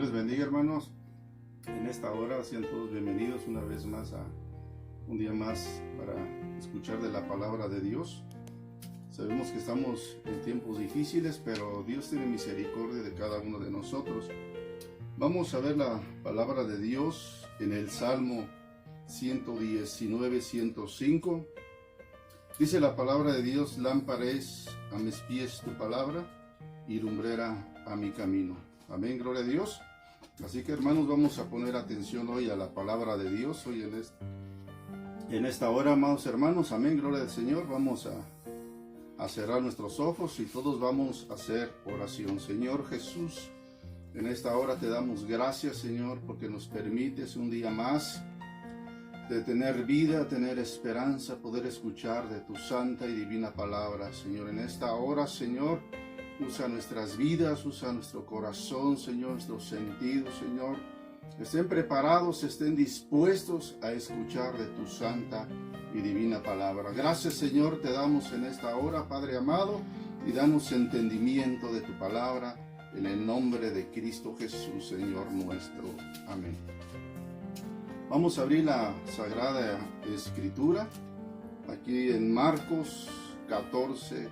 les bendiga, hermanos. En esta hora sean todos bienvenidos una vez más a un día más para escuchar de la palabra de Dios. Sabemos que estamos en tiempos difíciles, pero Dios tiene misericordia de cada uno de nosotros. Vamos a ver la palabra de Dios en el Salmo 119, 105. Dice la palabra de Dios: lámpara es a mis pies tu palabra y lumbrera a mi camino. Amén, gloria a Dios. Así que, hermanos, vamos a poner atención hoy a la palabra de Dios, hoy en esta hora, amados hermanos. Amén, gloria al Señor. Vamos a cerrar nuestros ojos y todos vamos a hacer oración. Señor Jesús, en esta hora te damos gracias, Señor, porque nos permites un día más de tener vida, tener esperanza, poder escuchar de tu santa y divina palabra. Señor, en esta hora, Señor, usa nuestras vidas, usa nuestro corazón, Señor, nuestros sentidos, Señor. Estén preparados, estén dispuestos a escuchar de tu santa y divina palabra. Gracias, Señor, te damos en esta hora, Padre amado, y danos entendimiento de tu palabra, en el nombre de Cristo Jesús, Señor nuestro. Amén. Vamos a abrir la Sagrada Escritura, aquí en Marcos 14,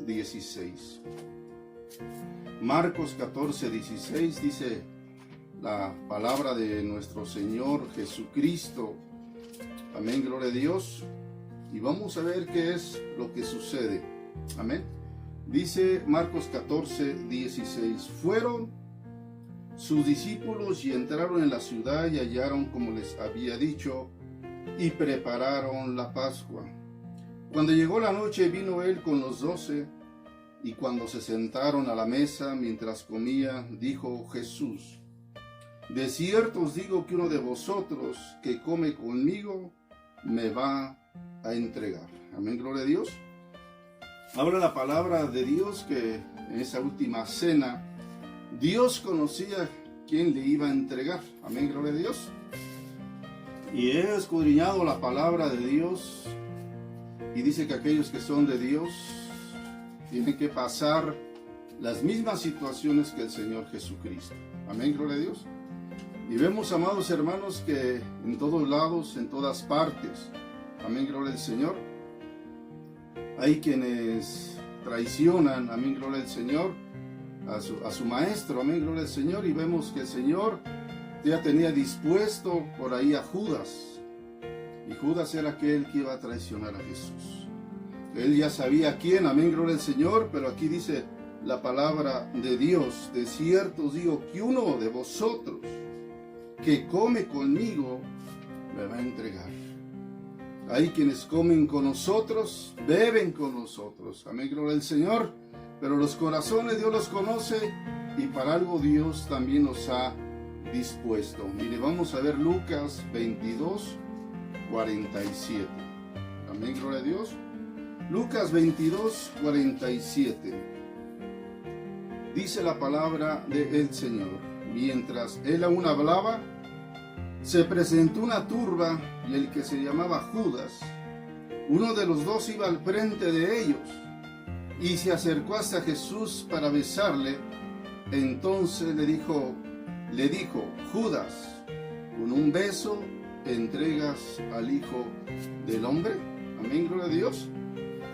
16. Marcos 14, 16 dice la palabra de nuestro Señor Jesucristo. Amén, gloria a Dios. Y vamos a ver qué es lo que sucede. Amén. Dice Marcos 14, 16. Fueron sus discípulos y entraron en la ciudad y hallaron como les había dicho y prepararon la Pascua. Cuando llegó la noche vino él con los 12 y cuando se sentaron a la mesa mientras comía, dijo Jesús: de cierto os digo que uno de vosotros que come conmigo me va a entregar. Amén, gloria a Dios. Habla la palabra de Dios que en esa última cena Dios conocía quién le iba a entregar. Amén, gloria a Dios. Y he escudriñado la palabra de Dios y dice que aquellos que son de Dios tienen que pasar las mismas situaciones que el Señor Jesucristo. Amén, gloria a Dios. Y vemos, amados hermanos, que en todos lados, en todas partes, amén, gloria al Señor, hay quienes traicionan, amén, gloria al Señor, a su maestro, amén, gloria al Señor. Y vemos que el Señor ya tenía dispuesto por ahí a Judas, y Judas era aquel que iba a traicionar a Jesús. Él ya sabía quién, amén, gloria al Señor, pero aquí dice la palabra de Dios: de cierto os digo que uno de vosotros que come conmigo me va a entregar. Hay quienes comen con nosotros, beben con nosotros, amén, gloria al Señor, pero los corazones Dios los conoce y para algo Dios también nos ha dispuesto. Mire, vamos a ver Lucas 22, 47. Amén, gloria a Dios. Lucas 22, 47. Dice la palabra del Señor: mientras él aún hablaba, se presentó una turba, y el que se llamaba Judas, uno de los dos, iba al frente de ellos, y se acercó hasta Jesús para besarle. Entonces le dijo, Judas, ¿con un beso entregas al Hijo del Hombre? Amén, gloria a Dios.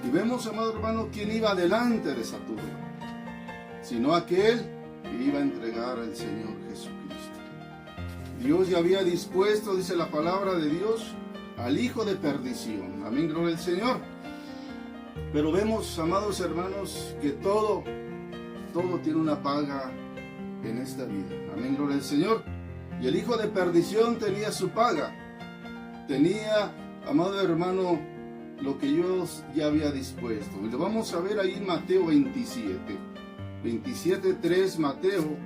Y vemos, amado hermano, quién iba delante de esa turba, sino aquel que iba a entregar al Señor Jesucristo. Dios ya había dispuesto, dice la palabra de Dios, al hijo de perdición. Amén, gloria al Señor. Pero vemos, amados hermanos, que todo tiene una paga en esta vida. Amén, gloria al Señor. Y el hijo de perdición tenía su paga. Tenía, amado hermano, lo que Dios ya había dispuesto. Y lo vamos a ver ahí en Mateo 27:3. Mateo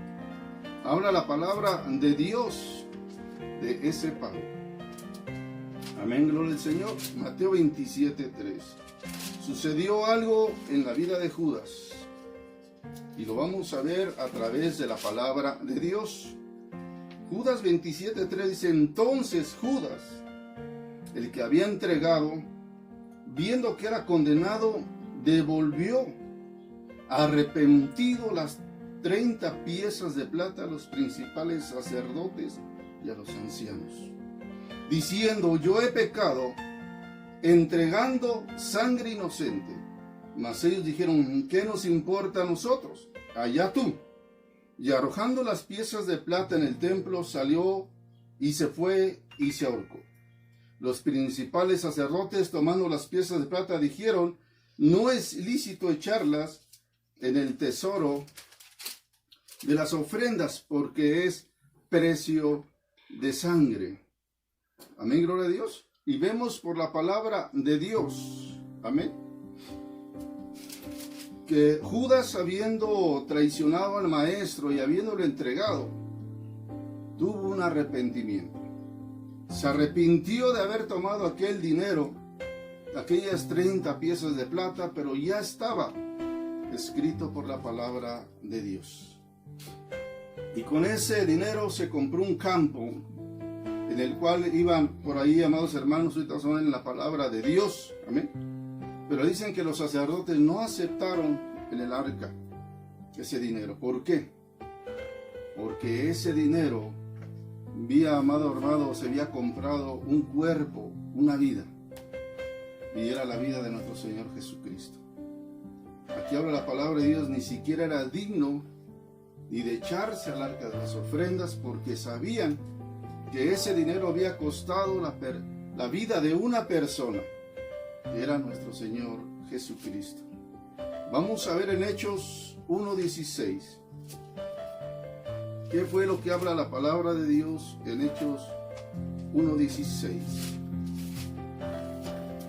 habla la palabra de Dios de ese pago. Amén, gloria al Señor. Mateo 27:3. Sucedió algo en la vida de Judas y lo vamos a ver a través de la palabra de Dios. Judas 27:3 dice: entonces Judas, el que había entregado, viendo que era condenado, devolvió arrepentido las 30 piezas de plata a los principales sacerdotes y a los ancianos, diciendo: yo he pecado entregando sangre inocente. Mas ellos dijeron: ¿qué nos importa a nosotros? Allá tú. Y arrojando las piezas de plata en el templo, salió y se fue y se ahorcó. Los principales sacerdotes, tomando las piezas de plata, dijeron: no es lícito echarlas en el tesoro de las ofrendas, porque es precio de sangre. Amén, gloria a Dios. Y vemos por la palabra de Dios, amén, que Judas, habiendo traicionado al maestro y habiéndolo entregado, tuvo un arrepentimiento. Se arrepintió de haber tomado aquel dinero, aquellas 30 piezas de plata, pero ya estaba escrito por la palabra de Dios. Y con ese dinero se compró un campo en el cual iban por ahí, amados hermanos, ahorita son en la palabra de Dios, amén. Pero dicen que los sacerdotes no aceptaron en el arca ese dinero. ¿Por qué? Porque ese dinero amado hermano, se había comprado un cuerpo, una vida, y era la vida de nuestro Señor Jesucristo. Aquí habla la palabra de Dios: ni siquiera era digno ni de echarse al arca de las ofrendas, porque sabían que ese dinero había costado la vida de una persona, que era nuestro Señor Jesucristo. Vamos a ver en Hechos 1:16. ¿Qué fue lo que habla la palabra de Dios en Hechos 1:16?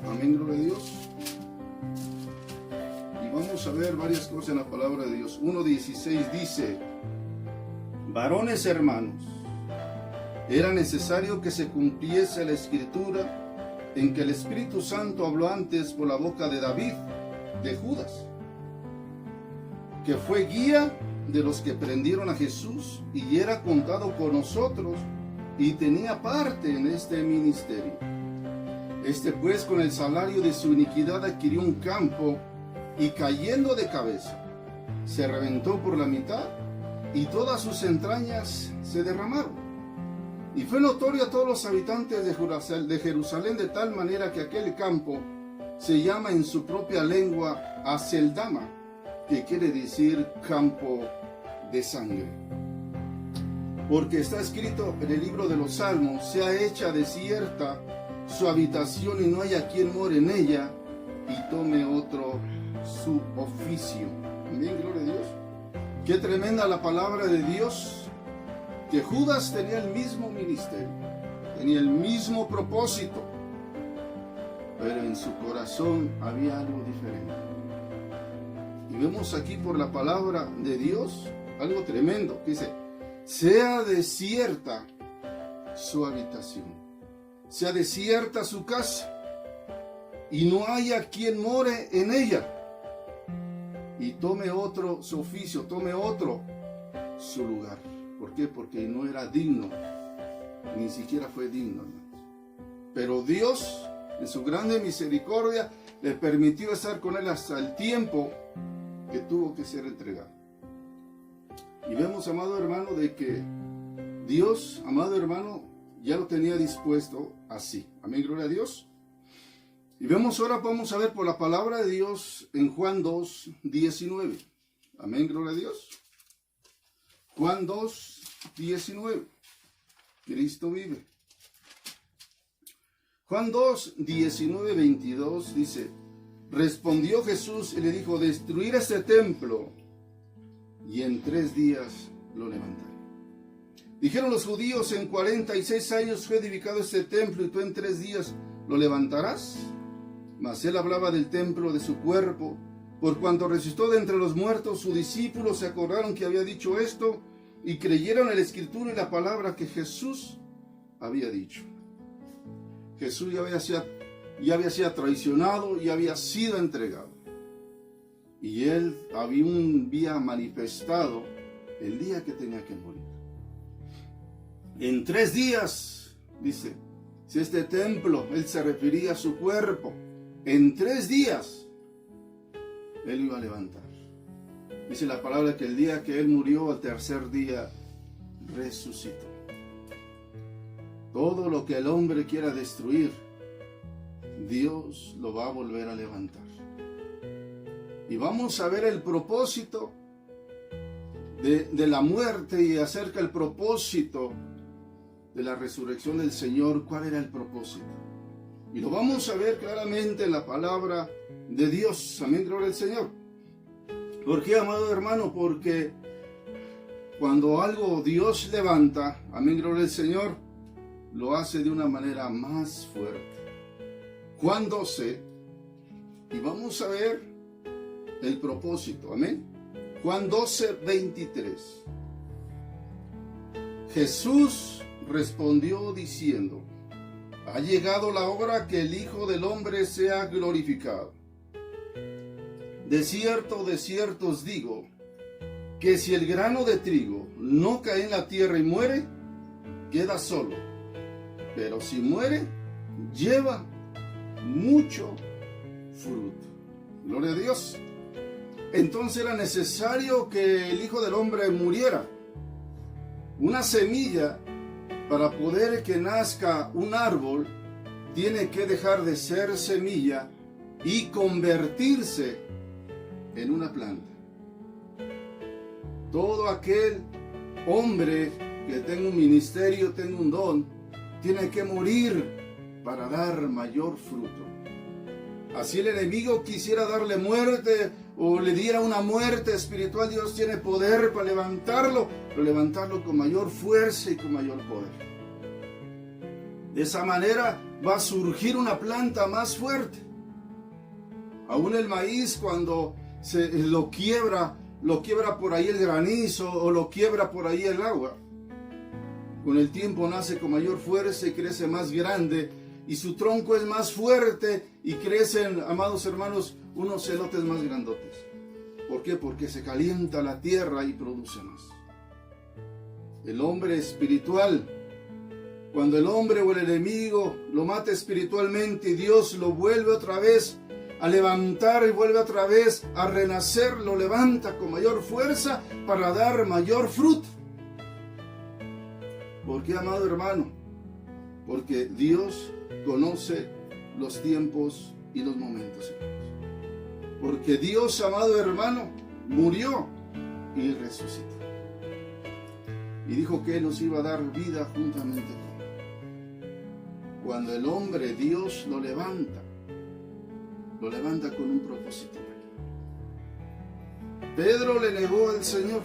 Amén, gloria a Dios. Y vamos a ver varias cosas en la palabra de Dios. 1:16 dice: varones hermanos, era necesario que se cumpliese la escritura en que el Espíritu Santo habló antes por la boca de David, de Judas, que fue guía de los que prendieron a Jesús y era contado con nosotros y tenía parte en este ministerio. Este pues, con el salario de su iniquidad adquirió un campo, y cayendo de cabeza se reventó por la mitad, y todas sus entrañas se derramaron. Y fue notorio a todos los habitantes de Jerusalén, de tal manera que aquel campo se llama en su propia lengua Aceldama, que quiere decir campo de sangre. Porque está escrito en el libro de los Salmos: sea hecha desierta su habitación y no haya quien more en ella, y tome otro su oficio. Amén, gloria a Dios. Qué tremenda la palabra de Dios, que Judas tenía el mismo ministerio, tenía el mismo propósito, pero en su corazón había algo diferente. Y vemos aquí por la palabra de Dios algo tremendo, que dice: sea desierta su habitación, sea desierta su casa, y no haya quien more en ella, y tome otro su oficio, tome otro su lugar. ¿Por qué? Porque no era digno, ni siquiera fue digno, hermanos. Pero Dios, en su grande misericordia, le permitió estar con él hasta el tiempo que tuvo que ser entregado. Y vemos, amado hermano, de que Dios, amado hermano, ya lo tenía dispuesto así. Amén, gloria a Dios. Y vemos ahora, vamos a ver por la palabra de Dios en Juan 2:19. Amén, gloria a Dios. Juan 2:19. Cristo vive. Juan 2:19-22 dice: respondió Jesús y le dijo: destruir este templo y en 3 días lo levantaré. Dijeron los judíos: en 46 años fue edificado este templo, y tú en 3 días lo levantarás. Mas él hablaba del templo de su cuerpo. Por cuanto resucitó de entre los muertos, sus discípulos se acordaron que había dicho esto, y creyeron en la escritura y la palabra que Jesús había dicho. Jesús ya había sido traicionado y había sido entregado. Y él había manifestado el día que tenía que morir. En 3 días, dice, si este templo, él se refería a su cuerpo, en 3 días él iba a levantar. Dice la palabra que el día que Él murió, al tercer día resucitó. Todo lo que el hombre quiera destruir, Dios lo va a volver a levantar. Y vamos a ver el propósito de la muerte y acerca del propósito de la resurrección del Señor. ¿Cuál era el propósito? Y lo vamos a ver claramente en la palabra de Dios. Amén, gloria al Señor. ¿Por qué, amado hermano? Porque cuando algo Dios levanta, amén, gloria al Señor, lo hace de una manera más fuerte. Juan 12, y vamos a ver el propósito, amén. Juan 12, 23. Jesús respondió diciendo: ha llegado la hora que el Hijo del Hombre sea glorificado. De cierto os digo, que si el grano de trigo no cae en la tierra y muere, queda solo. Pero si muere, lleva mucho fruto. Gloria a Dios. Entonces era necesario que el Hijo del Hombre muriera. Una semilla, para poder que nazca un árbol, tiene que dejar de ser semilla y convertirse en una planta. Todo aquel hombre que tenga un ministerio, tenga un don, tiene que morir para dar mayor fruto. Así el enemigo quisiera darle muerte o le diera una muerte espiritual, Dios tiene poder para levantarlo, pero levantarlo con mayor fuerza y con mayor poder. De esa manera va a surgir una planta más fuerte. Aún el maíz, cuando lo quiebra por ahí el granizo o lo quiebra por ahí el agua, con el tiempo nace con mayor fuerza y crece más grande, y su tronco es más fuerte y crecen, amados hermanos, unos elotes más grandotes. ¿Por qué? Porque se calienta la tierra y produce más. El hombre espiritual, cuando el hombre o el enemigo lo mata espiritualmente y Dios lo vuelve otra vez a levantar y vuelve otra vez a renacer, lo levanta con mayor fuerza para dar mayor fruto. ¿Por qué, amado hermano? Porque Dios conoce los tiempos y los momentos. Porque Dios, amado hermano, murió y resucitó. Y dijo que Él nos iba a dar vida juntamente con Él. Cuando el hombre, Dios lo levanta con un propósito. Pedro le negó al Señor.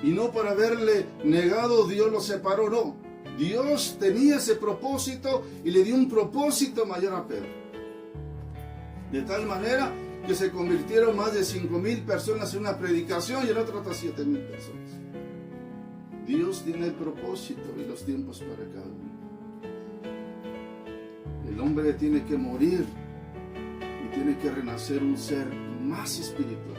Y no por haberle negado, Dios lo separó, no. Dios tenía ese propósito y le dio un propósito mayor a Pedro. De tal manera que se convirtieron más de 5,000 personas en una predicación y en otra hasta 7,000 personas. Dios tiene el propósito y los tiempos para cada uno. El hombre tiene que morir y tiene que renacer un ser más espiritual,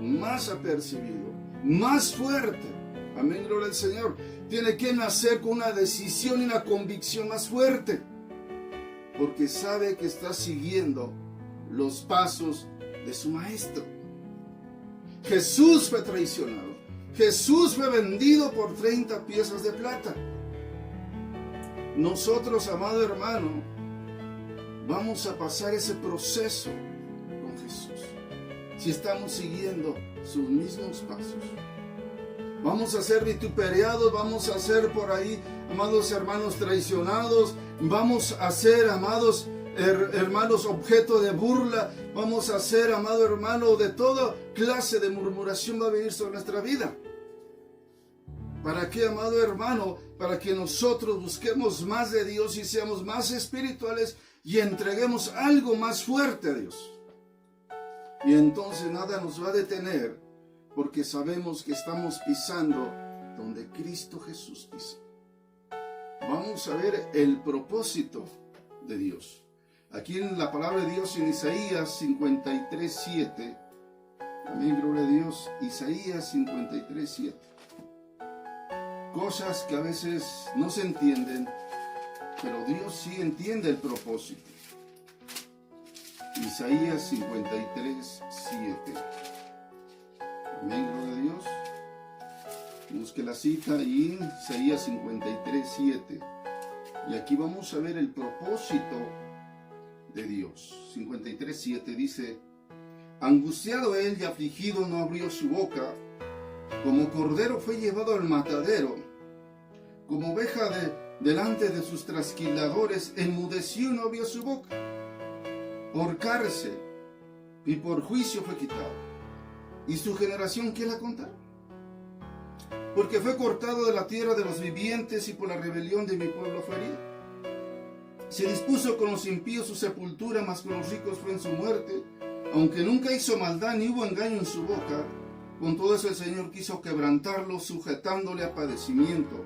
más apercibido, más fuerte. Amén, gloria al Señor. Tiene que nacer con una decisión y una convicción más fuerte, porque sabe que está siguiendo los pasos de su maestro. Jesús fue traicionado. Jesús fue vendido por 30 piezas de plata. Nosotros, amado hermano, vamos a pasar ese proceso con Jesús si estamos siguiendo sus mismos pasos. Vamos a ser vituperados, vamos a ser por ahí, amados hermanos, traicionados, vamos a ser, amados hermanos, objeto de burla, vamos a ser, amado hermano, de toda clase de murmuración va a venir sobre nuestra vida. ¿Para qué, amado hermano? Para que nosotros busquemos más de Dios y seamos más espirituales y entreguemos algo más fuerte a Dios. Y entonces nada nos va a detener, porque sabemos que estamos pisando donde Cristo Jesús pisa. Vamos a ver el propósito de Dios. Aquí en la palabra de Dios en Isaías 53:7. Amén, gloria a Dios. Isaías 53:7. Cosas que a veces no se entienden, pero Dios sí entiende el propósito. Isaías 53:7. Amén, gloria a Dios. Busque la cita y Isaías 53:7. Y aquí vamos a ver el propósito de Dios. 53:7 dice: angustiado él y afligido no abrió su boca, como cordero fue llevado al matadero, como oveja delante de sus trasquiladores, enmudeció y no abrió su boca. Por cárcel y por juicio fue quitado. ¿Y su generación quién la contará? Porque fue cortado de la tierra de los vivientes y por la rebelión de mi pueblo fue herido. Se dispuso con los impíos su sepultura, mas con los ricos fue en su muerte. Aunque nunca hizo maldad ni hubo engaño en su boca, con todo eso el Señor quiso quebrantarlo, sujetándole a padecimiento.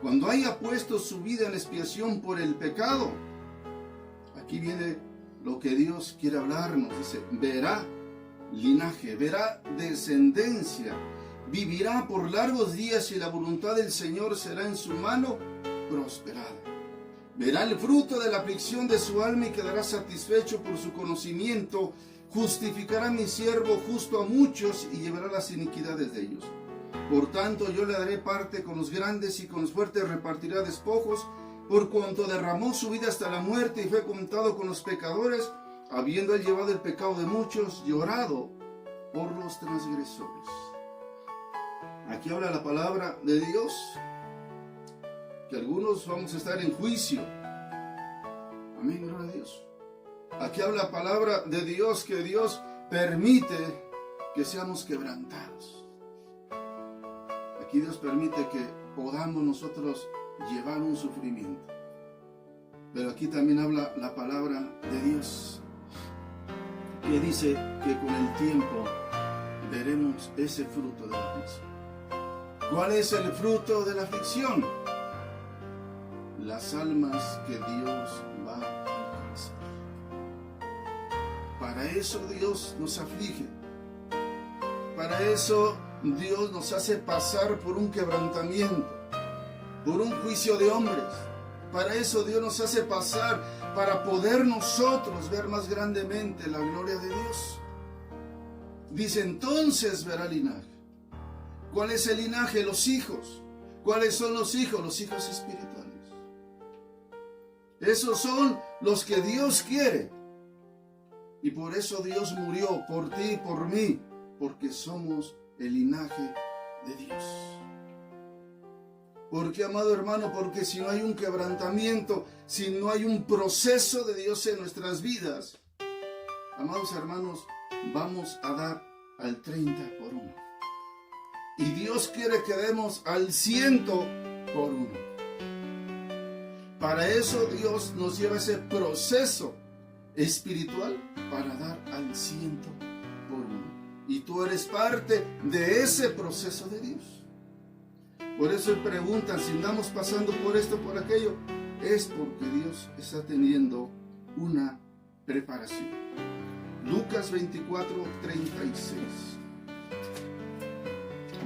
Cuando haya puesto su vida en expiación por el pecado, aquí viene lo que Dios quiere hablarnos. Dice, verá linaje, verá descendencia, vivirá por largos días y la voluntad del Señor será en su mano prosperada. Verá el fruto de la aflicción de su alma y quedará satisfecho por su conocimiento. Justificará a mi siervo justo a muchos y llevará las iniquidades de ellos. Por tanto, yo le daré parte con los grandes y con los fuertes repartirá despojos, por cuanto derramó su vida hasta la muerte y fue contado con los pecadores, habiendo él llevado el pecado de muchos, llorado por los transgresores. Aquí habla la palabra de Dios, que algunos vamos a estar en juicio. Amén, gloria a Dios. Aquí habla la palabra de Dios, que Dios permite que seamos quebrantados. Aquí Dios permite que podamos nosotros llevar un sufrimiento. Pero aquí también habla la palabra de Dios, que dice que con el tiempo veremos ese fruto de la aflicción. ¿Cuál es el fruto de la aflicción? Las almas que Dios va a alcanzar. Para eso Dios nos aflige. Para eso Dios nos hace pasar por un quebrantamiento, por un juicio de hombres. Para eso Dios nos hace pasar, para poder nosotros ver más grandemente la gloria de Dios. Dice, entonces verá linaje. ¿Cuál es el linaje? Los hijos. ¿Cuáles son los hijos? Los hijos espirituales. Esos son los que Dios quiere. Y por eso Dios murió por ti y por mí, porque somos el linaje de Dios. ¿Por qué, amado hermano? Porque si no hay un quebrantamiento, si no hay un proceso de Dios en nuestras vidas, amados hermanos, vamos a dar al 30 por 1. Y Dios quiere que demos al 100 por 1. Para eso Dios nos lleva ese proceso espiritual para dar al 100 por 1. Y tú eres parte de ese proceso de Dios. Por eso preguntan si andamos pasando por esto, por aquello. Es porque Dios está teniendo una preparación. Lucas 24:36.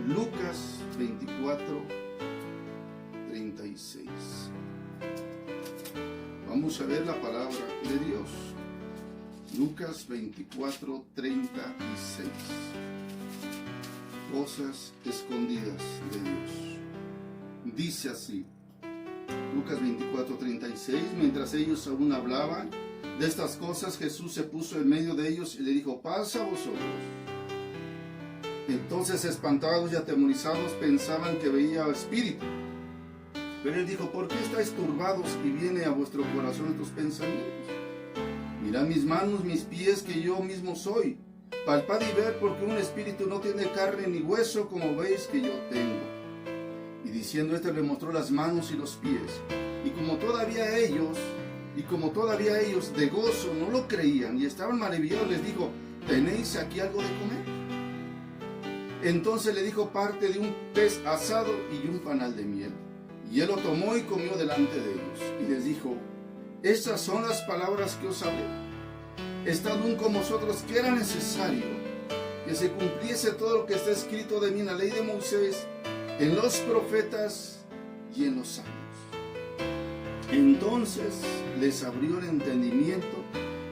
Lucas 24:36. Vamos a ver la palabra de Dios. Lucas 24:36. Cosas escondidas de Dios. Dice así, Lucas 24:36, mientras ellos aún hablaban de estas cosas, Jesús se puso en medio de ellos y le dijo, paz a vosotros. Entonces, espantados y atemorizados, pensaban que veía espíritu. Pero él dijo, ¿por qué estáis turbados y viene a vuestro corazón estos pensamientos? Mirad mis manos, mis pies, que yo mismo soy. Palpad y ver, porque un espíritu no tiene carne ni hueso, como veis que yo tengo. Y diciendo esto, le mostró las manos y los pies. Y como todavía ellos de gozo no lo creían y estaban maravillados, les dijo, ¿tenéis aquí algo de comer? Entonces le dijo parte de un pez asado y un panal de miel. Y él lo tomó y comió delante de ellos. Y les dijo, estas son las palabras que os hablé. Estad aún con vosotros, que era necesario que se cumpliese todo lo que está escrito de mí en la ley de Moisés, en los profetas y en los salmos. Entonces les abrió el entendimiento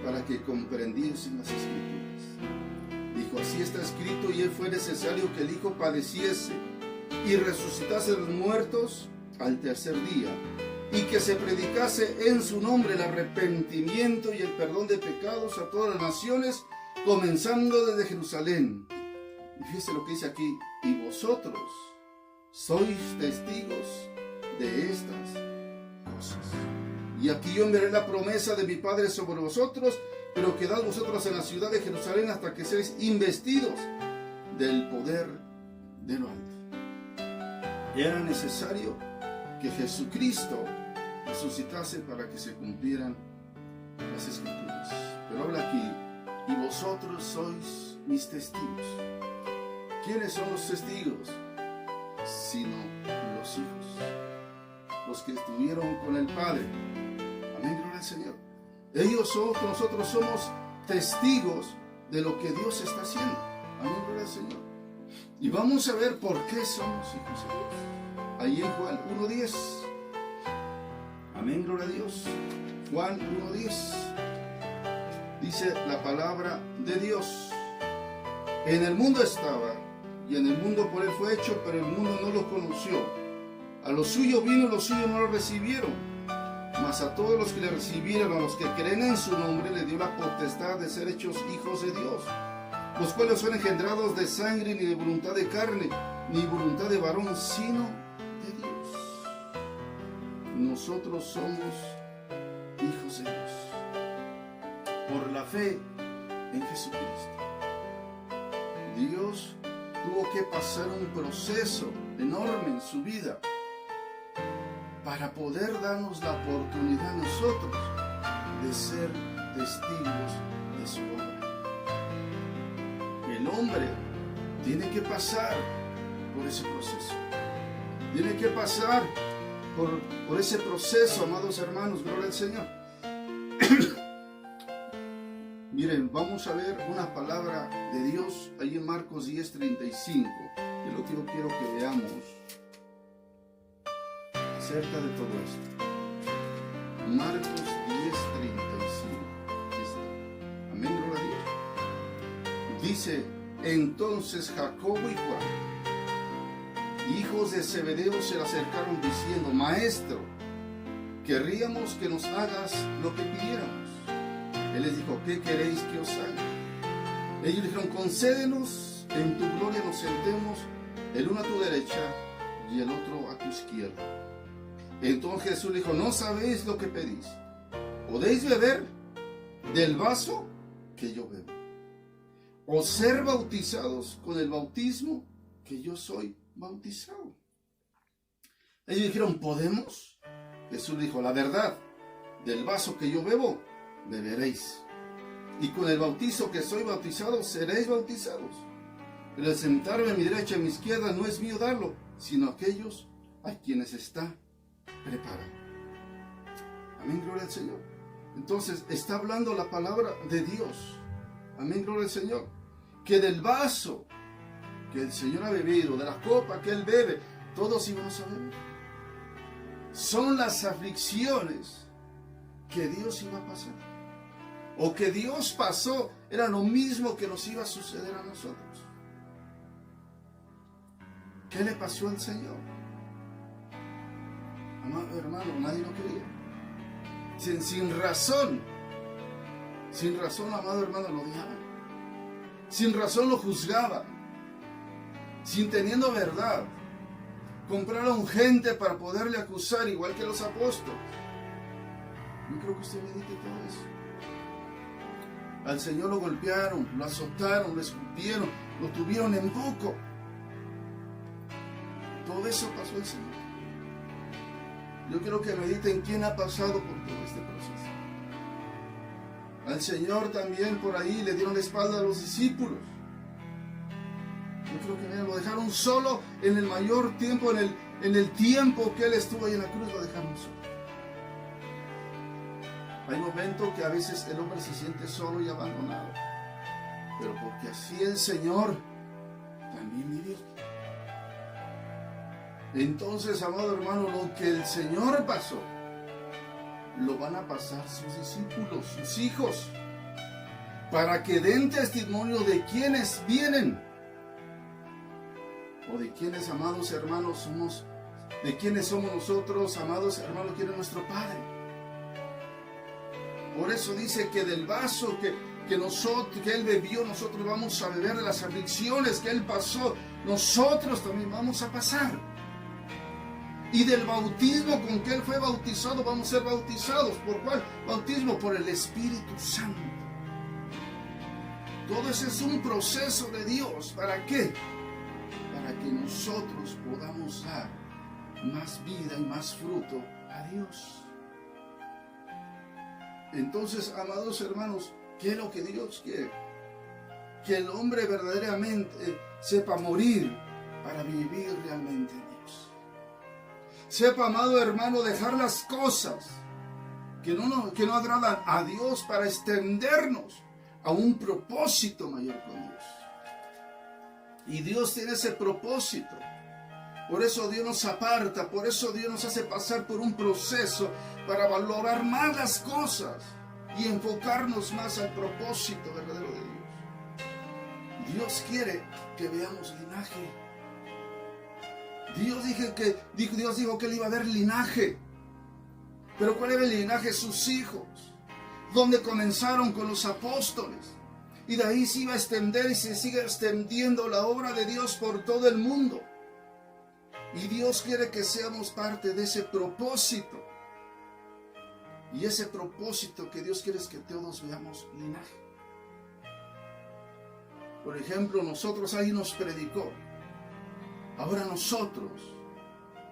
para que comprendiesen las escrituras. dijo, así está escrito, y fue necesario que el Hijo padeciese y resucitase de los muertos al tercer día, y que se predicase en su nombre el arrepentimiento y el perdón de pecados a todas las naciones, comenzando desde Jerusalén. Y fíjese lo que dice aquí, y vosotros sois testigos de estas cosas. Y aquí yo enviaré la promesa de mi Padre sobre vosotros, pero quedad vosotros en la ciudad de Jerusalén hasta que seáis investidos del poder de lo alto. Era necesario que Jesucristo resucitase para que se cumplieran las Escrituras. Pero habla aquí, y vosotros sois mis testigos. ¿Quiénes son los testigos? Sino los hijos, los que estuvieron con el Padre. Amén, gloria al Señor. Nosotros somos testigos de lo que Dios está haciendo. Amén, gloria al Señor. Y vamos a ver por qué somos hijos de Dios. Ahí en Juan 1:10. Amén, gloria a Dios. Juan 1:10. Dice la palabra de Dios. En el mundo estaba, y en el mundo por él fue hecho, pero el mundo no lo conoció. A los suyos vino, los suyos no lo recibieron. Mas a todos los que le recibieron, a los que creen en su nombre, le dio la potestad de ser hechos hijos de Dios, los cuales son engendrados de sangre, ni de voluntad de carne, ni voluntad de varón, sino de Dios. Nosotros somos hijos de Dios por la fe en Jesucristo. Dios tuvo que pasar un proceso enorme en su vida para poder darnos la oportunidad a nosotros de ser testigos de su obra. El hombre tiene que pasar por ese proceso. Tiene que pasar por ese proceso, amados hermanos, gloria al Señor. Miren, vamos a ver una palabra de Dios ahí en Marcos 10:35. Es lo que yo quiero que veamos acerca de todo esto. Marcos 10:35. Amén, gloria a Dios. Dice, entonces Jacobo y Juan, hijos de Zebedeo, se le acercaron diciendo, Maestro, querríamos que nos hagas lo que pidiéramos. Él les dijo, ¿qué queréis que os haga? Ellos dijeron, concédenos en tu gloria nos sentemos, el uno a tu derecha y el otro a tu izquierda. Entonces Jesús le dijo, no sabéis lo que pedís. ¿Podéis beber del vaso que yo bebo? ¿O ser bautizados con el bautismo que yo soy bautizado? Ellos dijeron, ¿podemos? Jesús dijo, la verdad, del vaso que yo bebo, beberéis. Y con el bautizo que soy bautizado, seréis bautizados. Pero el sentarme a mi derecha y a mi izquierda no es mío darlo, sino aquellos a quienes está preparado. Amén, gloria al Señor. Entonces, está hablando la palabra de Dios. Amén, gloria al Señor. Que del vaso que el Señor ha bebido, de la copa que Él bebe, todos íbamos a beber. Son las aflicciones que Dios iba a pasar. O que Dios pasó, era lo mismo que nos iba a suceder a nosotros. ¿Qué le pasó al Señor? Amado hermano, nadie lo quería. Sin razón, amado hermano, lo odiaban. Sin razón lo juzgaban. Sin teniendo verdad. Compraron gente para poderle acusar, igual que los apóstoles. Yo creo que usted medite todo eso. Al Señor lo golpearon, lo azotaron, lo escupieron, lo tuvieron en poco. Todo eso pasó al Señor. Yo quiero que mediten quién ha pasado por todo este proceso. Al Señor también por ahí le dieron la espalda a los discípulos. Yo creo que lo dejaron solo en el mayor tiempo, en el tiempo que Él estuvo ahí en la cruz, lo dejaron solo. Hay momentos que a veces el hombre se siente solo y abandonado, pero porque así el Señor también vivió. Entonces, amado hermano, lo que el Señor pasó, lo van a pasar sus discípulos, sus hijos. para que den testimonio de quienes vienen, o de quienes, amados hermanos, somos, de quienes somos nosotros, amados hermanos, quién es nuestro Padre. Por eso dice que del vaso que Él bebió, nosotros vamos a beber, de las aflicciones que Él pasó, nosotros también vamos a pasar. Y del bautismo con que Él fue bautizado, vamos a ser bautizados. ¿Por cuál bautismo? Por el Espíritu Santo. Todo ese es un proceso de Dios. ¿Para qué? Para que nosotros podamos dar más vida y más fruto a Dios. Entonces, amados hermanos, ¿qué es lo que Dios quiere? Que el hombre verdaderamente sepa morir para vivir realmente en Dios. Sepa, amado hermano, dejar las cosas que no agradan a Dios para extendernos a un propósito mayor con Dios. Y Dios tiene ese propósito. Por eso Dios nos aparta, por eso Dios nos hace pasar por un proceso para valorar más las cosas y enfocarnos más al propósito verdadero de Dios. Dios quiere que veamos linaje. Dios dijo que Él iba a ver linaje. Pero ¿cuál era el linaje? Sus hijos. Donde comenzaron con los apóstoles. Y de ahí se iba a extender y se sigue extendiendo la obra de Dios por todo el mundo. Y Dios quiere que seamos parte de ese propósito. Y ese propósito que Dios quiere es que todos veamos linaje. Por ejemplo, nosotros, ahí nos predicó. Ahora nosotros,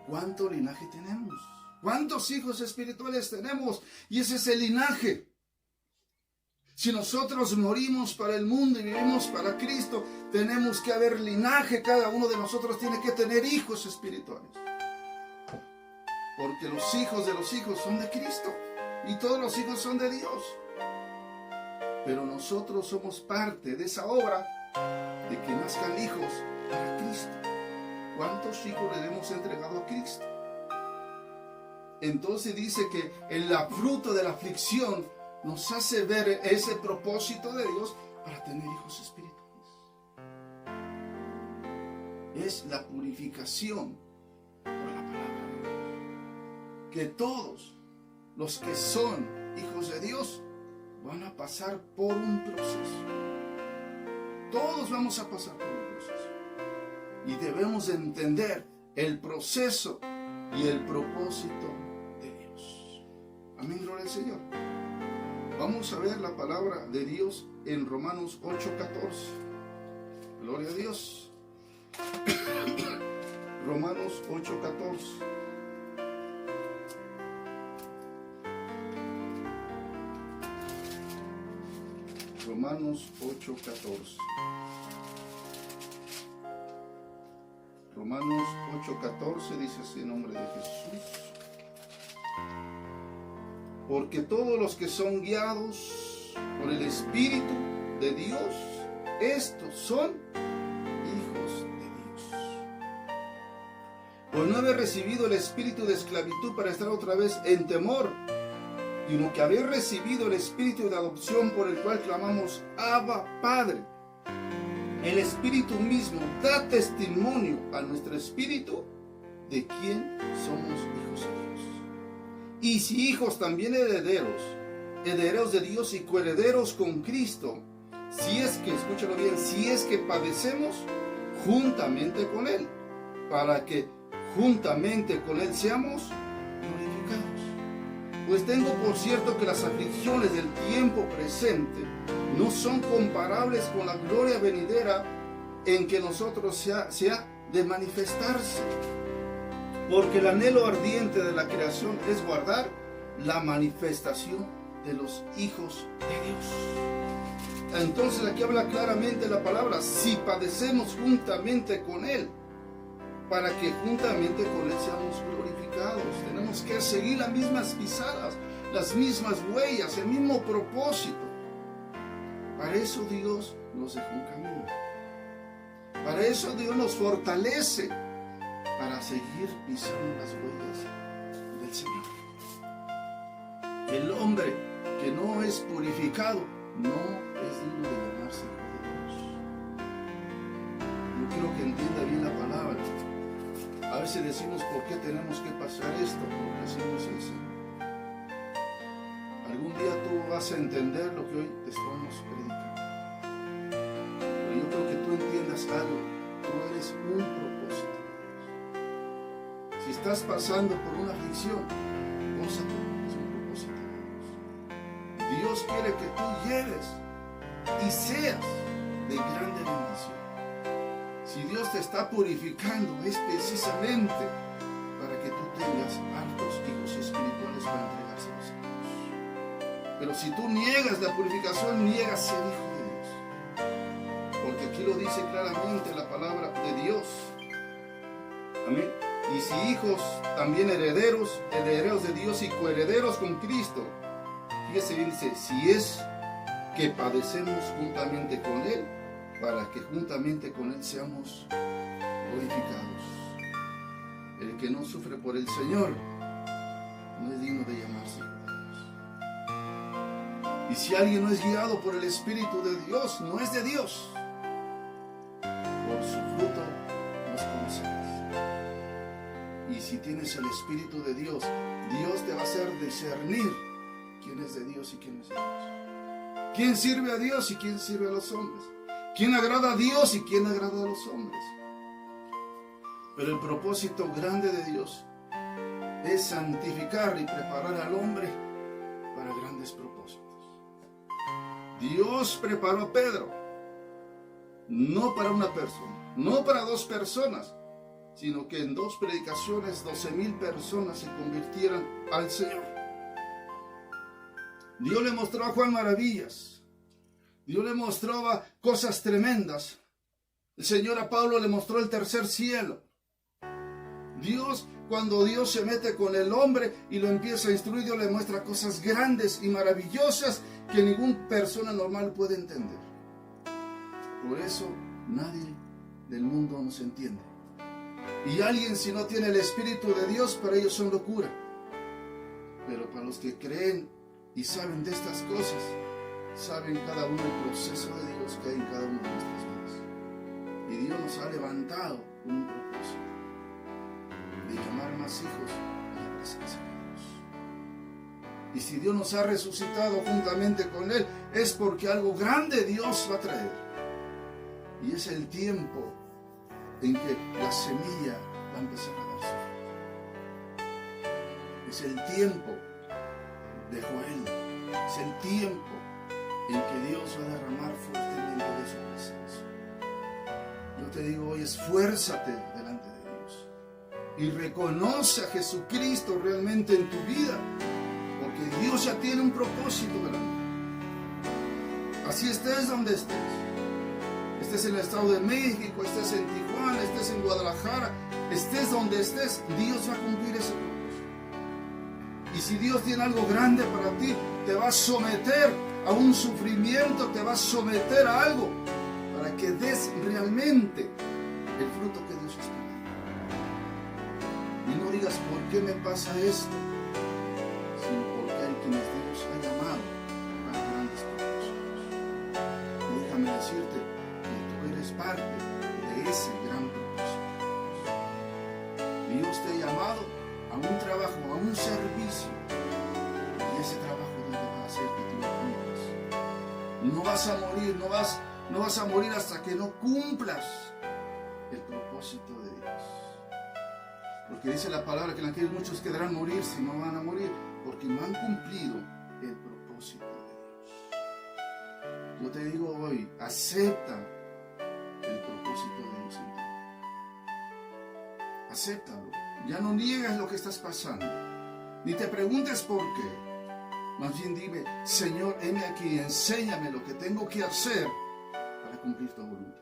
¿cuánto linaje tenemos? ¿Cuántos hijos espirituales tenemos? Y ese es el linaje. Si nosotros morimos para el mundo y vivimos para Cristo, tenemos que haber linaje. Cada uno de nosotros tiene que tener hijos espirituales. Porque los hijos de los hijos son de Cristo. Y todos los hijos son de Dios. Pero nosotros somos parte de esa obra de que nazcan hijos para Cristo. ¿Cuántos hijos le hemos entregado a Cristo? Entonces dice que el fruto de la aflicción nos hace ver ese propósito de Dios para tener hijos espirituales. Es la purificación por la palabra de Dios. Que todos los que son hijos de Dios van a pasar por un proceso. Todos vamos a pasar por un proceso. Y debemos entender el proceso y el propósito de Dios. Amén, gloria al Señor. Vamos a ver la palabra de Dios en Romanos 8:14. Gloria a Dios. Romanos 8:14. Romanos 8:14. Romanos 8:14 dice así en nombre de Jesús. Porque todos los que son guiados por el Espíritu de Dios, estos son hijos de Dios. Pues no habéis recibido el espíritu de esclavitud para estar otra vez en temor, sino que habéis recibido el espíritu de adopción por el cual clamamos Abba, Padre. El Espíritu mismo da testimonio a nuestro espíritu de quién somos hijos de Dios. Y si hijos, también herederos, herederos de Dios y coherederos con Cristo, si es que, escúchalo bien, si es que padecemos juntamente con Él, para que juntamente con Él seamos glorificados. Pues tengo por cierto que las aflicciones del tiempo presente no son comparables con la gloria venidera en que nosotros se ha de manifestarse. Porque el anhelo ardiente de la creación es guardar la manifestación de los hijos de Dios. Entonces aquí habla claramente la palabra, si padecemos juntamente con Él, para que juntamente con Él seamos glorificados. Tenemos que seguir las mismas pisadas, las mismas huellas, el mismo propósito. Para eso Dios nos dejó un camino. Para eso Dios nos fortalece, para seguir pisando las huellas del Señor. El hombre que no es purificado no es digno de llamarse hijo de Dios. Yo quiero que entienda bien la palabra. A veces decimos, ¿por qué tenemos que pasar esto? Porque así nos enseña. Algún día tú vas a entender lo que hoy te estamos predicando. Pero yo creo que tú entiendas algo. Tú eres un propósito de Dios. Si estás pasando por una aflicción, gózate, es un propósito de Dios. Dios quiere que tú lleves y seas de grande bendición. Si Dios te está purificando, es precisamente para que tú tengas hartos hijos espirituales para entregárselos a Dios. Pero si tú niegas la purificación, niegas ser hijo de Dios. Porque aquí lo dice claramente la palabra de Dios. Amén. Y si hijos, también herederos, herederos de Dios y coherederos con Cristo. Fíjese bien, dice, si es que padecemos juntamente con Él, para que juntamente con Él seamos glorificados. El que no sufre por el Señor no es digno de llamarse hijo de Dios. Y si alguien no es guiado por el Espíritu de Dios, no es de Dios. Por su fruto los conoceréis. Y si tienes el Espíritu de Dios, Dios te va a hacer discernir quién es de Dios y quién no es de Dios. Quién sirve a Dios y quién sirve a los hombres. ¿Quién agrada a Dios y quién agrada a los hombres? Pero el propósito grande de Dios es santificar y preparar al hombre para grandes propósitos. Dios preparó a Pedro, no para una persona, no para dos personas, sino que en 2 predicaciones 12,000 personas se convirtieran al Señor. Dios le mostró a Juan maravillas. Dios le mostraba cosas tremendas. El Señor a Pablo le mostró el tercer cielo. Dios, cuando Dios se mete con el hombre y lo empieza a instruir, Dios le muestra cosas grandes y maravillosas que ninguna persona normal puede entender. Por eso nadie del mundo nos entiende. Y alguien, si no tiene el Espíritu de Dios, para ellos son locura. Pero para los que creen y saben de estas cosas, saben cada uno el proceso de Dios que hay en cada una de nuestras vidas. Y Dios nos ha levantado con un propósito de llamar más hijos a la presencia de Dios. Y si Dios nos ha resucitado juntamente con Él, es porque algo grande Dios va a traer. Y es el tiempo en que la semilla va a empezar a dar su fruto. Es el tiempo de Joel. Es el tiempo en que Dios va a derramar fuertemente de su presencia. Yo te digo hoy, esfuérzate delante de Dios y reconoce a Jesucristo realmente en tu vida, porque Dios ya tiene un propósito delante. Así estés donde estés. Estés en el Estado de México, estés en Tijuana, estés en Guadalajara, estés donde estés, Dios va a cumplir ese propósito. Y si Dios tiene algo grande para ti, te va a someter a un sufrimiento, te va a someter a algo para que des realmente el fruto que Dios espera. Y no digas, ¿por qué me pasa esto? Sino porque hay quienes Dios ha llamado a grandes propósitos. Y déjame decirte que tú eres parte de ese gran propósito. Dios te ha llamado a un trabajo, a un servicio. Y ese trabajo Dios va a hacer que tú lo cumplas. No vas a morir, no vas a morir hasta que no cumplas el propósito de Dios. Porque dice la palabra que en aquellos muchos quedarán morir si no van a morir, porque no han cumplido el propósito de Dios. Yo te digo hoy, acepta el propósito de Dios en ti. Acéptalo. Ya no niegas lo que estás pasando. Ni te preguntes por qué. Más bien dime, Señor, heme aquí, enséñame lo que tengo que hacer para cumplir tu voluntad.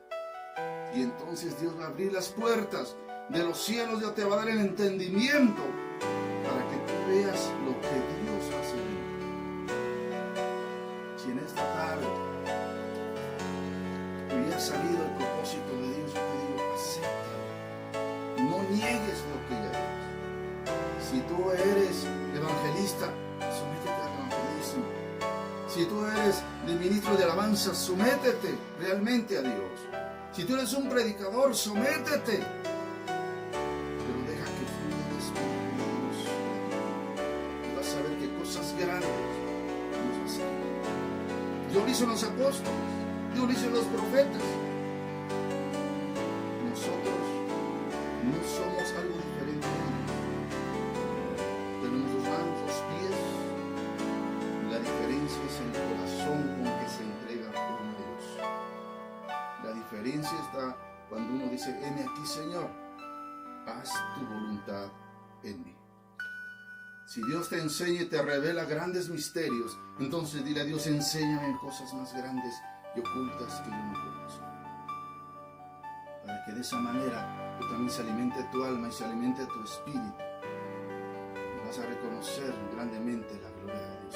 Y entonces Dios va a abrir las puertas de los cielos, Dios te va a dar el entendimiento para que tú veas lo que Dios hace. Si en esta tarde hubiera salido el propósito de Dios, yo te digo, acéptalo. No niegues lo que ya eres. Si tú eres evangelista, sométete al evangelismo. Si tú eres el ministro de alabanza, sométete realmente a Dios. Si tú eres un predicador, sométete. Pero deja que fluya el Espíritu de Dios. Y vas a ver qué cosas grandes Dios va a hacer. Dios lo hizo en los apóstoles. Dios lo hizo en los profetas. Nosotros no somos algo diferente a ellos. Tenemos los manos, los pies. La diferencia es el corazón con que se entrega a Dios. La diferencia está cuando uno dice, heme aquí, Señor, haz tu voluntad en mí. Si Dios te enseña y te revela grandes misterios, entonces dile a Dios, enséñame cosas más grandes y ocultas que yo no conozco. Para que de esa manera tú también se alimente tu alma y se alimente tu espíritu. Y vas a reconocer grandemente la gloria de Dios.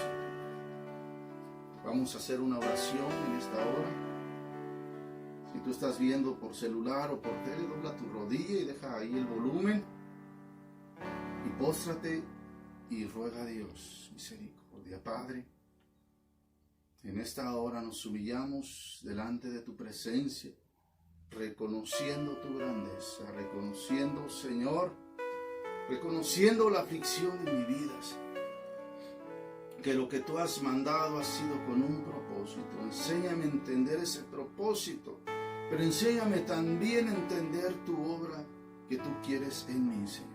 Vamos a hacer una oración en esta hora. Si tú estás viendo por celular o por tele, dobla tu rodilla y deja ahí el volumen. Y póstrate y ruega a Dios misericordia. Padre, en esta hora nos humillamos delante de tu presencia, reconociendo tu grandeza, reconociendo, Señor, reconociendo la aflicción de mi vida, Señor. Que lo que tú has mandado ha sido con un propósito. Enséñame a entender ese propósito, pero enséñame también a entender tu obra que tú quieres en mí, Señor.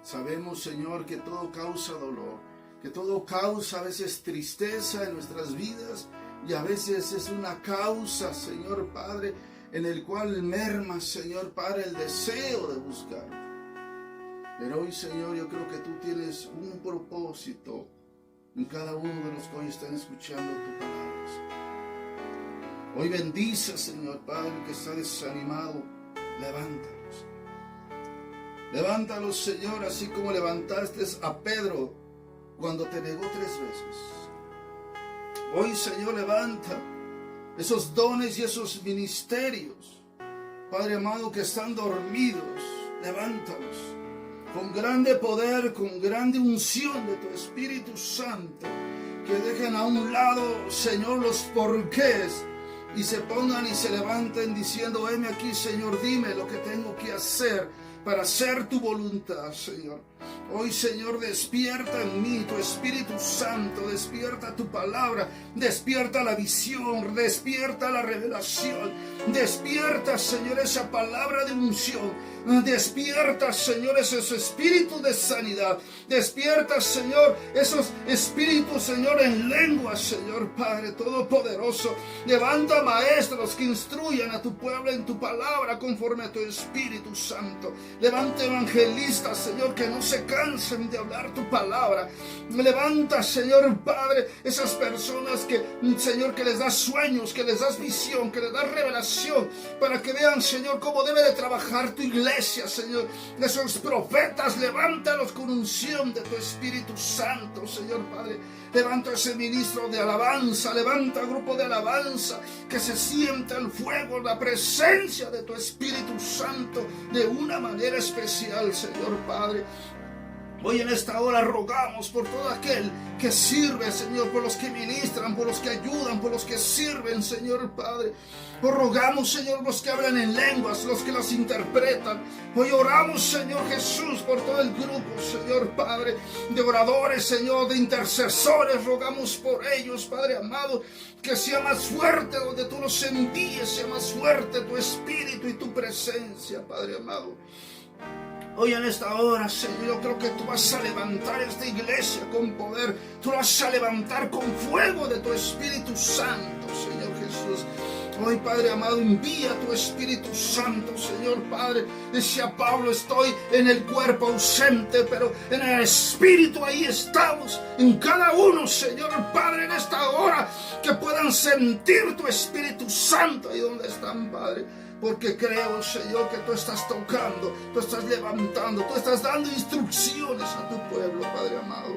Sabemos, Señor, que todo causa dolor, que todo causa a veces tristeza en nuestras vidas y a veces es una causa, Señor Padre, en el cual merma, Señor Padre, el deseo de buscar. Pero hoy, Señor, yo creo que tú tienes un propósito en cada uno de los que hoy están escuchando tu palabra, Señor. Hoy bendice, Señor Padre, que está desanimado, levántalos. Levántalos, Señor, así como levantaste a Pedro cuando te negó 3 veces. Hoy, Señor, levanta esos dones y esos ministerios, Padre amado, que están dormidos. Levántalos con grande poder, con grande unción de tu Espíritu Santo, que dejen a un lado, Señor, los porqués y se pongan y se levanten diciendo, heme aquí, Señor, dime lo que tengo que hacer para hacer tu voluntad, Señor. Hoy, Señor, despierta en mí tu Espíritu Santo, despierta tu palabra, despierta la visión, despierta la revelación, despierta, Señor, esa palabra de unción, despierta, Señor, ese espíritu de sanidad, despierta, Señor, esos espíritus, Señor, en lengua, Señor Padre Todopoderoso. Levanta maestros que instruyan a tu pueblo en tu palabra conforme a tu Espíritu Santo. Levanta evangelistas, Señor, que no se cansen de hablar tu palabra. Levanta, Señor Padre, esas personas que, Señor, que les das sueños, que les das visión, que les das revelación, para que vean, Señor, cómo debe de trabajar tu iglesia, Señor. Esos profetas, levántalos con unción de tu Espíritu Santo, Señor Padre. Levanta ese ministro de alabanza, levanta grupo de alabanza, que se sienta el fuego, la presencia de tu Espíritu Santo de una manera especial, Señor Padre. Hoy en esta hora rogamos por todo aquel que sirve, Señor, por los que ministran, por los que ayudan, por los que sirven, Señor Padre. Hoy rogamos, Señor, por los que hablan en lenguas, los que las interpretan. Hoy oramos, Señor Jesús, por todo el grupo, Señor Padre, de oradores, Señor, de intercesores. Rogamos por ellos, Padre amado, que sea más fuerte donde tú los envíes, sea más fuerte tu espíritu y tu presencia, Padre amado. Hoy en esta hora, Señor, yo creo que tú vas a levantar esta iglesia con poder. Tú vas a levantar con fuego de tu Espíritu Santo, Señor Jesús. Hoy, Padre amado, envía tu Espíritu Santo, Señor Padre. Decía Pablo, estoy en el cuerpo ausente, pero en el Espíritu ahí estamos. En cada uno, Señor Padre, en esta hora, que puedan sentir tu Espíritu Santo ahí donde están, Padre. Porque creo, Señor, que tú estás tocando, tú estás levantando, tú estás dando instrucciones a tu pueblo, Padre amado.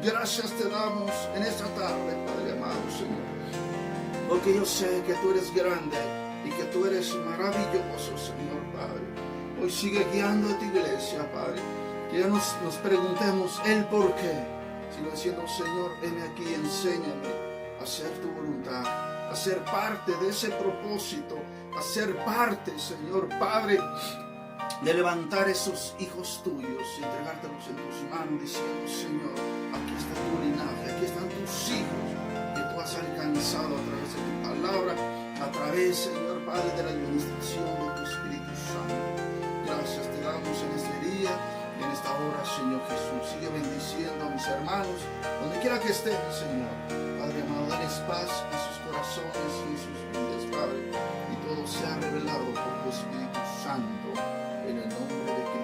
Gracias te damos en esta tarde, Padre amado, Señor. Porque yo sé que tú eres grande y que tú eres maravilloso, Señor Padre. Hoy sigue guiando a tu iglesia, Padre. Que ya nos preguntemos el por qué. Sino diciendo, Señor, heme aquí, enséñame. hacer tu voluntad, a ser parte de ese propósito, a ser parte, Señor Padre, de levantar esos hijos tuyos y entregártelos en tus manos, diciendo, Señor, aquí está tu linaje, aquí están tus hijos que tú has alcanzado a través de tu palabra, a través, Señor Padre, de la administración de tu Espíritu Santo. Gracias te damos en este día y en esta hora, Señor Jesús. Sigue bendiciendo a mis hermanos, donde quiera que estén, Señor. Padre amado, dales paz en sus corazones y en sus vidas, Padre, y todo sea revelado por tu Espíritu Santo, en el nombre de Cristo.